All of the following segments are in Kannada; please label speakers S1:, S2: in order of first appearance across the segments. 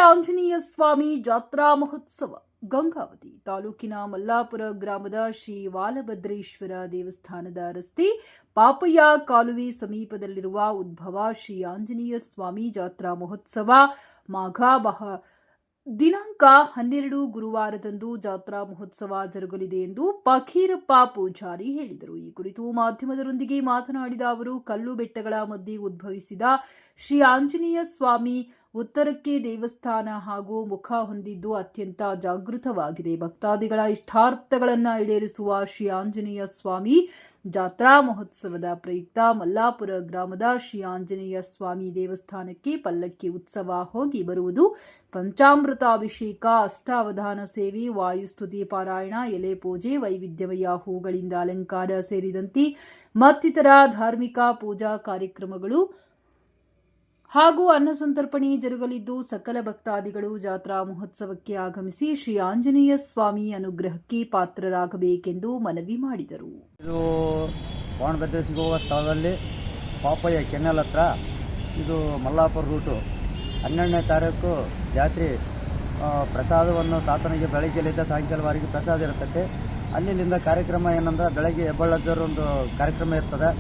S1: ಆಂಜನೇಯ ಸ್ವಾಮಿ ಜಾತ್ರಾ ಮಹೋತ್ಸವ ಗಂಗಾವತಿ ತಾಲೂಕಿನ ಮಲ್ಲಾಪುರ ಗ್ರಾಮದ ಶ್ರೀ ವಾಲಭದ್ರೇಶ್ವರ ದೇವಸ್ಥಾನದ ರಸ್ತೆ ಪಾಪಯ್ಯ ಕಾಲುವೆ ಸಮೀಪದಲ್ಲಿರುವ ಉದ್ಭವ ಶ್ರೀ ಆಂಜನೇಯ ಸ್ವಾಮಿ ಜಾತ್ರಾ ಮಹೋತ್ಸವ ದಿನಾಂಕ 12 ಗುರುವಾರದಂದು ಜಾತ್ರಾ ಮಹೋತ್ಸವ ಜರುಗಲಿದೆ ಎಂದು ಫಕೀರಪ್ಪ ಪೂಜಾರಿ ಹೇಳಿದರು. ಈ ಕುರಿತು ಮಾಧ್ಯಮದವರೊಂದಿಗೆ ಮಾತನಾಡಿದ ಅವರು, ಕಲ್ಲು ಬೆಟ್ಟಗಳ ಮಧ್ಯೆ ಉದ್ಭವಿಸಿದ ಶ್ರೀ ಆಂಜನೇಯ ಸ್ವಾಮಿ ಉತ್ತರಕ್ಕೆ ದೇವಸ್ಥಾನ ಹಾಗೂ ಮುಖ ಹೊಂದಿದ್ದು ಅತ್ಯಂತ ಜಾಗೃತವಾಗಿದೆ. ಭಕ್ತಾದಿಗಳ ಇಷ್ಟಾರ್ಥಗಳನ್ನು ಈಡೇರಿಸುವ ಶ್ರೀ ಆಂಜನೇಯ ಸ್ವಾಮಿ ಜಾತ್ರಾ ಮಹೋತ್ಸವದ ಪ್ರಯುಕ್ತ ಮಲ್ಲಾಪುರ ಗ್ರಾಮದ ಶ್ರೀ ಆಂಜನೇಯ ಸ್ವಾಮಿ ದೇವಸ್ಥಾನಕ್ಕೆ ಪಲ್ಲಕ್ಕಿ ಉತ್ಸವ ಹೋಗಿ ಬರುವುದು, ಪಂಚಾಮೃತಾಭಿಷೇಕ, ಅಷ್ಟಾವಧಾನ ಸೇವೆ, ವಾಯುಸ್ತುತಿ ಪಾರಾಯಣ, ಎಲೆ ಪೂಜೆ, ವೈವಿಧ್ಯಮಯ ಹೂಗಳಿಂದ ಅಲಂಕಾರ ಸೇರಿದಂತೆ ಮತ್ತಿತರ ಧಾರ್ಮಿಕ ಪೂಜಾ ಕಾರ್ಯಕ್ರಮಗಳು ಹಾಗೂ ಅನ್ನಸಂತರ್ಪಣೆ ಜರುಗಲಿದ್ದು, ಸಕಲ ಭಕ್ತಾದಿಗಳು ಜಾತ್ರಾ ಮಹೋತ್ಸವಕ್ಕೆ ಆಗಮಿಸಿ ಶ್ರೀ ಆಂಜನೇಯ ಸ್ವಾಮಿ ಅನುಗ್ರಹಕ್ಕೆ ಪಾತ್ರರಾಗಬೇಕೆಂದು ಮನವಿ ಮಾಡಿದರು.
S2: ಇದು ವಾಣಭದ್ರ ಸಿಗುವ ಸ್ಥಳದಲ್ಲಿ ಪಾಪಯ್ಯ ಕೆನ್ನಲ್ ಹತ್ರ, ಇದು ಮಲ್ಲಾಪುರ ರೂಟು. 12ನೇ ತಾರೀಕು ಜಾತ್ರೆ ಪ್ರಸಾದವನ್ನು ತಾತನಿಗೆ ಬೆಳಗ್ಗೆಲಿದ್ದ ಸಾಯಂಕಾಲವರೆಗೆ ಪ್ರಸಾದ ಇರ್ತದೆ. ಅಲ್ಲಿಂದ ಕಾರ್ಯಕ್ರಮ ಏನಂದ್ರೆ ಬೆಳಗ್ಗೆ ಹೆಬ್ಬಳ್ಳಜ್ಜರು ಒಂದು ಕಾರ್ಯಕ್ರಮ ಇರ್ತದೆ.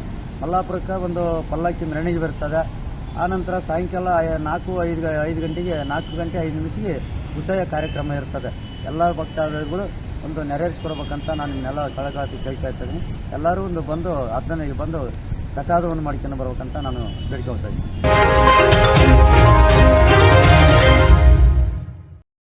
S2: ಮಲ್ಲಾಪುರಕ್ಕೆ ಒಂದು ಪಲ್ಲಕ್ಕಿ ಮೆರವಣಿಗೆ ಬರ್ತದೆ. ಆನಂತರ ಸಾಯಂಕಾಲ 4 ಗಂಟೆಗೆ 5 ನಿಮಿಷಕ್ಕೆ ಉತ್ಸವ ಕಾರ್ಯಕ್ರಮ ಇರ್ತದೆ. ಎಲ್ಲ ಭಕ್ತಾದಿಗಳು ಒಂದು ನೆರವೇರಿಸ್ಕೊಡ್ಬೇಕಂತ ನಾನು ನಿನ್ನೆಲ್ಲ ಕಳಕಳಿ ಕೇಳ್ತಾ ಇದ್ದೀನಿ. ಎಲ್ಲರೂ ಒಂದು ಬಂದು ಅದನ್ನ ಬಂದು ಪ್ರಸಾದವನ್ನು ಮಾಡ್ಕೊಂಡು ಬರ್ಬೇಕಂತ ನಾನು ಬೇಡ್ಕೊಳ್ತಾ ಇದ್ದೀನಿ.